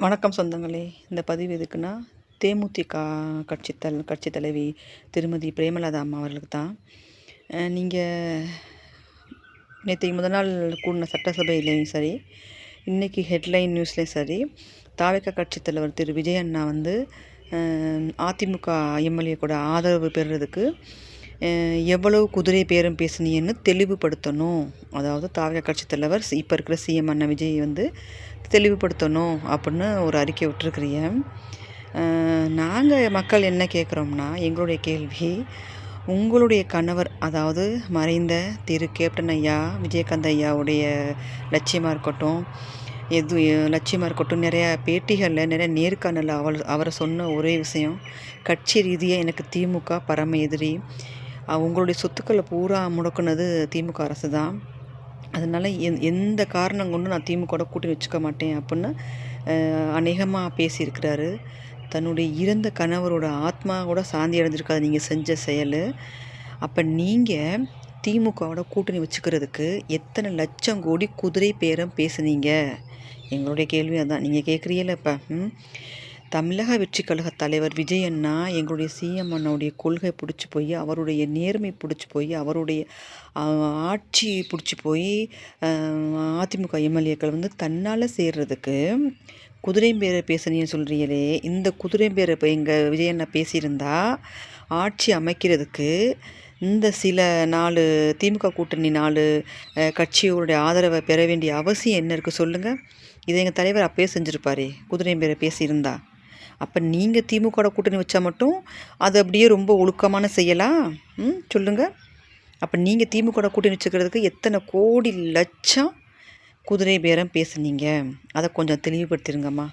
வணக்கம் சொந்தங்களே. இந்த பதிவு எதுக்குன்னா, தேமுதிக கட்சி தலைவி திருமதி பிரேமலதா அம்மா அவர்களுக்கு தான். நீங்கள் நேற்றைக்கு முதல் நாள் கூடின சட்டசபையிலையும் சரி, இன்றைக்கி ஹெட்லைன் நியூஸ்லேயும் சரி, தாவேகா கட்சி தலைவர் திரு விஜய் அண்ணா வந்து அதிமுக எம்எல்ஏ கூட ஆதரவு பெறுறதுக்கு எவ்வளவு குதிரை பேரம் பேசுனீன்னு தெளிவுபடுத்தணும். அதாவது தாவேகா கட்சி தலைவர் இப்போ இருக்கிற சிஎம் அண்ணா விஜய் வந்து தெளிவுபடுத்தணும் அப்படின்னு ஒரு அறிக்கை விட்டுருக்குறீங்க. நாங்கள் மக்கள் என்ன கேட்குறோம்னா, எங்களுடைய கேள்வி, உங்களுடைய கணவர், அதாவது மறைந்த திரு கேப்டன் ஐயா விஜயகாந்த் ஐயாவுடைய லட்சியமாக இருக்கட்டும், லட்சியமாக இருக்கட்டும், நிறையா பேட்டிகளில் நிறைய நேர்காணலில் அவரை சொன்ன ஒரே விஷயம், கட்சி ரீதியாக எனக்கு திமுக பரம எதிரி, உங்களுடைய சொத்துக்களை பூரா முடக்குனது திமுக அரசு தான், அதனால் எந்த காரணம் கொண்டு நான் திமுகவோட கூட்டணி வச்சுக்க மாட்டேன் அப்படின்னு அநேகமாக பேசியிருக்கிறாரு. தன்னுடைய இறந்த கணவரோட ஆத்மா கூட சாந்தி அடைஞ்சிருக்காது நீங்கள் செஞ்ச செயல். அப்போ நீங்கள் திமுகவோட கூட்டணி வச்சுக்கிறதுக்கு எத்தனை லட்சம் கோடி குதிரை பேரம் பேசுனீங்க? எங்களுடைய கேள்வி அதான். நீங்கள் கேட்குறீங்கள இப்போ. தமிழக வெற்றி கழக தலைவர் விஜய் அண்ணா எங்களுடைய சிஎம் அண்ணாவுடைய கொள்கை பிடிச்சி போய், அவருடைய நேர்மை பிடிச்சி போய், அவருடைய ஆட்சி பிடிச்சி போய் அதிமுக எம்எல்ஏக்கள் வந்து தன்னால் சேர்றதுக்கு குதிரைம்பேரை பேசுனீன்னு சொல்கிறீங்களே, இந்த குதிரைம்பேரை இப்போ எங்கள் விஜய் அண்ணா பேசியிருந்தா ஆட்சி அமைக்கிறதுக்கு இந்த சில 4 திமுக கூட்டணி 4 கட்சியோடைய ஆதரவை பெற வேண்டிய அவசியம் என்ன இருக்குது சொல்லுங்கள்? இதை எங்கள் தலைவர் அப்பயே செஞ்சுருப்பாரே, குதிரைம்பேரை பேசியிருந்தா. அப்போ நீங்கள் திமுகவோட கூட்டணி வச்சா மட்டும் அது அப்படியே ரொம்ப ஒழுக்கமான செய்யலாம்? சொல்லுங்கள். அப்போ நீங்கள் திமுகவோட கூட்டணி வச்சுக்கிறதுக்கு எத்தனை கோடி லட்சம் குதிரை பேரம் பேசுனீங்க? அதை கொஞ்சம் தெளிவுபடுத்திடுங்கம்மா.